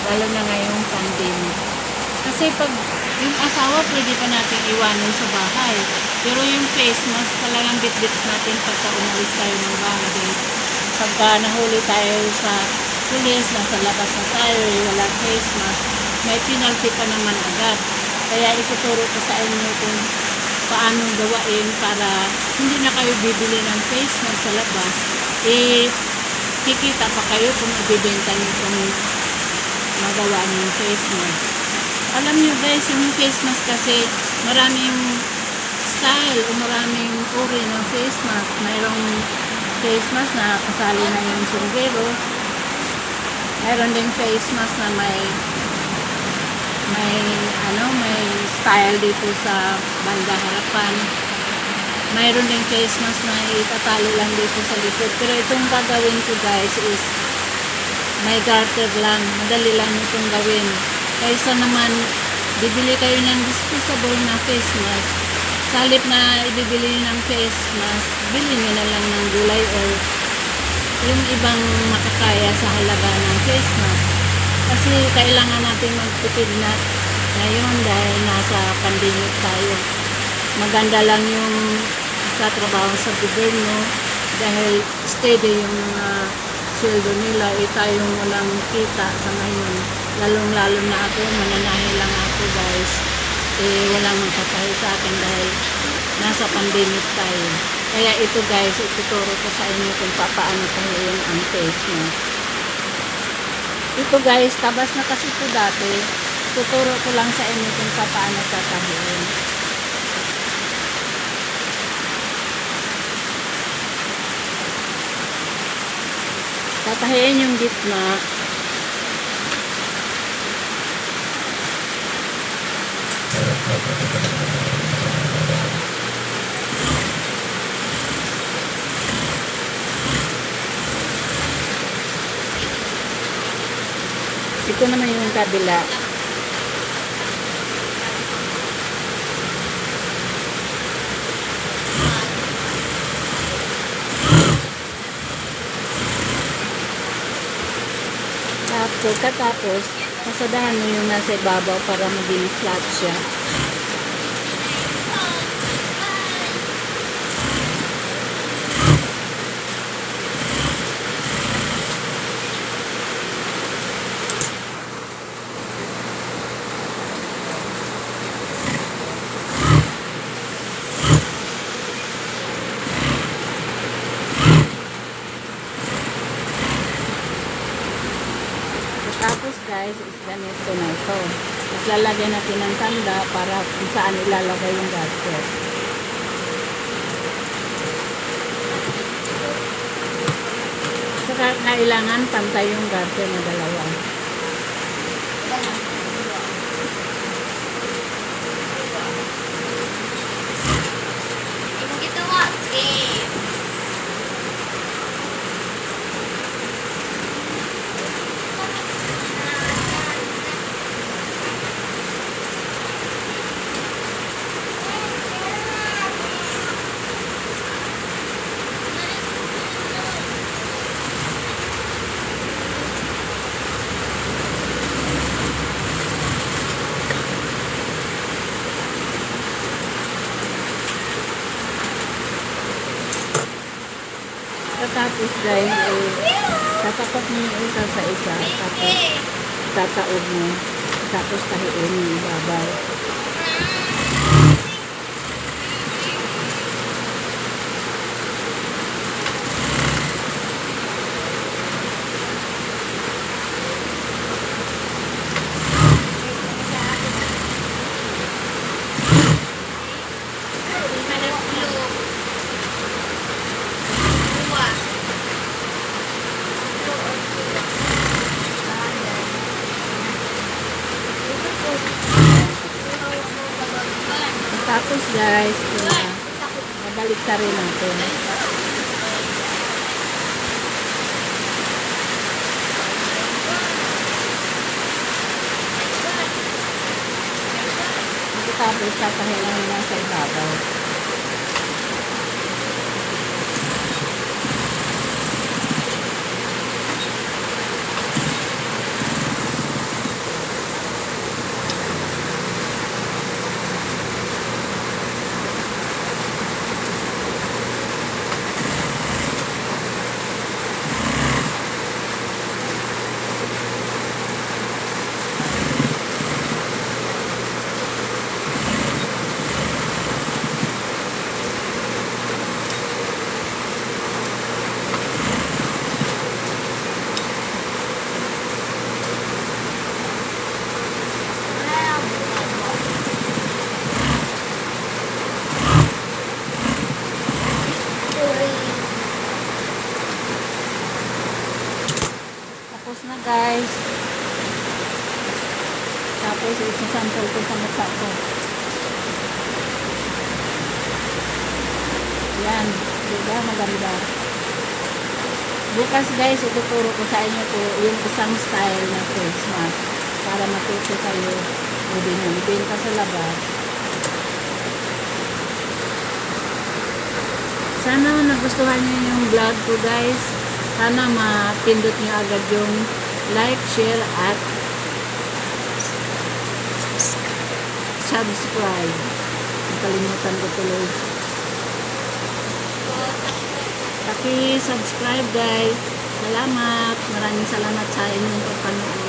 lalo na ngayong pandemic. Kasi pag yung asawa, pwede pa natin iwanan sa bahay. Pero yung face mask, talagang bit-bit natin pagka umalis tayo ng bahay. Pagka nahuli tayo sa pulis, nasa labas na tayo, wala face mask, may penalty pa naman agad. Kaya ituturo ko sa inyo kung paano gawain para hindi na kayo bibili ng face mask sa labas. Kikita pa kayo kung ibibenta nyo itong magawa ng face mask. Alam nyo guys, yung face mask kasi maraming style o maraming uri ng face mask. Mayroong face mask na kasali na yung sombrero. Mayroon ding face mask na may style dito sa banda harapan. Mayroon ding face mask na itatali lang dito sa likod. Pero itong gagawin ko guys is may garter lang. Madali lang itong gawin. Kaysa naman bibili kayo ng disposable na face mask. Sa halip na ibibili ng face mask, bili nyo na lang ng gulay or yung ibang makakaya sa halaga ng face mask. Kasi kailangan natin magtipid na ngayon dahil nasa pandemic tayo. Maganda lang yung katrabaho sa gobyerno dahil steady yung mga sweldo nila. Tayong walang kita sa ngayon. Lalong-lalo na ako, mananahi lang ako guys. Walang magpapahi sa akin dahil nasa pandemic tayo. Kaya ito guys, ituturo ko sa inyo kung paano pahiin ang face mask. Ito guys, tabas na kasi ito dati. Tuturo ko lang sa inyo kung paano tatahiin. Tatahiin yung gitna. Ito naman yung kabila. Katapos, pasadahan mo yung nasa ibabaw para maging flat siya. Tapos guys, is ganito na ito. Lalagyan natin ng tanda para kung saan ilalagay yung gasket. Saka kailangan pantay yung gasket na dalawa. Tapos guys, tatapat mo yung isa sa isa, tapos tataob mo, tapos tahiin yung babaw. Tapos guys, babalik ka rin natin. Tapos tatahilan mo lang sa ibabaw. Tapos isasample ko sa mukha ko. Yan. Diba? Maganda. Bukas guys, ituturo ko sa inyo po yung isang style na face mask para matuto kayo o binibenta sa labas. Sana nagustuhan niyo yung vlog ko guys. Sana mapindot niyo agad yung like, share at subscribe. Nakalimutan ko tuloy. Paki-subscribe guys. Salamat. Maraming salamat sa inyong pagpanood.